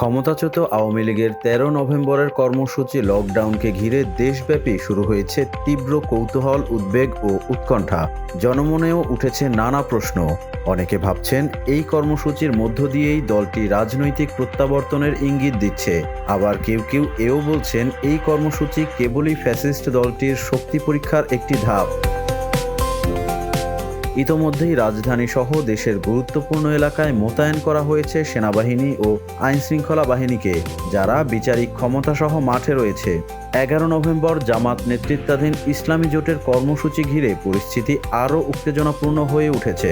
ক্ষমতাচ্যুত আওয়ামী লীগের ১৩ নভেম্বরের কর্মসূচি লকডাউনকে ঘিরে দেশব্যাপী শুরু হয়েছে তীব্র কৌতূহল, উদ্বেগ ও উৎকণ্ঠা। জনমনেও উঠেছে নানা প্রশ্ন। অনেকে ভাবছেন এই কর্মসূচির মধ্য দিয়েই দলটি রাজনৈতিক প্রত্যাবর্তনের ইঙ্গিত দিচ্ছে। আবার কেউ কেউ এও বলছেন এই কর্মসূচি কেবলই ফ্যাসিস্ট দলটির শক্তি পরীক্ষার একটি ধাপ। ইতোমধ্যেই রাজধানী সহ দেশের গুরুত্বপূর্ণ এলাকায় মোতায়েন করা হয়েছে সেনাবাহিনী ও আইনশৃঙ্খলা বাহিনীকে, যারা বিচারিক ক্ষমতাসহ মাঠে রয়েছে। ১১ নভেম্বর জামাত নেতৃত্বাধীন ইসলামী জোটের কর্মসূচি ঘিরে পরিস্থিতি আরও উত্তেজনাপূর্ণ হয়ে উঠেছে।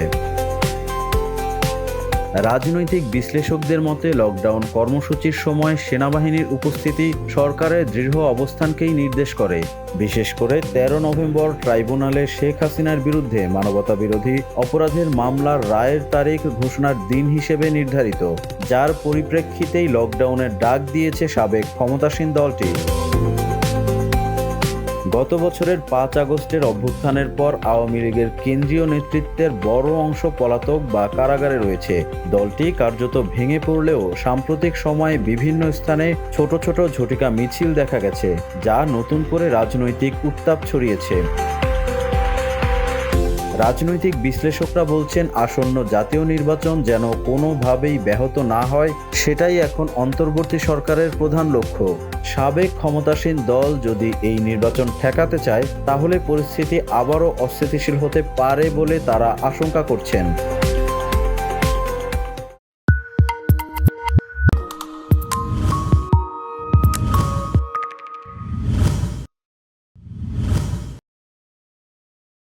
রাজনৈতিক বিশ্লেষকদের মতে লকডাউন কর্মসূচির সময় সেনাবাহিনীর উপস্থিতি সরকারের দৃঢ় অবস্থানকেই নির্দেশ করে। বিশেষ করে ১৩ নভেম্বর ট্রাইব্যুনালে শেখ হাসিনার বিরুদ্ধে মানবতাবিরোধী অপরাধের মামলার রায়ের তারিখ ঘোষণার দিন হিসেবে নির্ধারিত, যার পরিপ্রেক্ষিতেই লকডাউনের ডাক দিয়েছে সাবেক ক্ষমতাসীন দলটি। গত বছরের ৫ আগস্টের অভ্যুত্থানের পর আওয়ামী লীগের কেন্দ্রীয় নেতৃত্বের বড় অংশ পলাতক বা কারাগারে রয়েছে। দলটি কার্যত ভেঙে পড়লেও সাম্প্রতিক সময়ে বিভিন্ন স্থানে ছোট ছোট ঝটিকা মিছিল দেখা গেছে, যা নতুন করে রাজনৈতিক উত্তাপ ছড়িয়েছে। রাজনৈতিক বিশ্লেষকরা বলছেন আসন্ন জাতীয় নির্বাচন যেন কোনোভাবেই ব্যাহত না হয়, সেটাই এখন অন্তর্বর্তী সরকারের প্রধান লক্ষ্য। সাবেক ক্ষমতাসীন দল যদি এই নির্বাচন ঠেকাতে চায়, তাহলে পরিস্থিতি আবারও অস্থিতিশীল হতে পারে বলে তারা আশঙ্কা করছেন।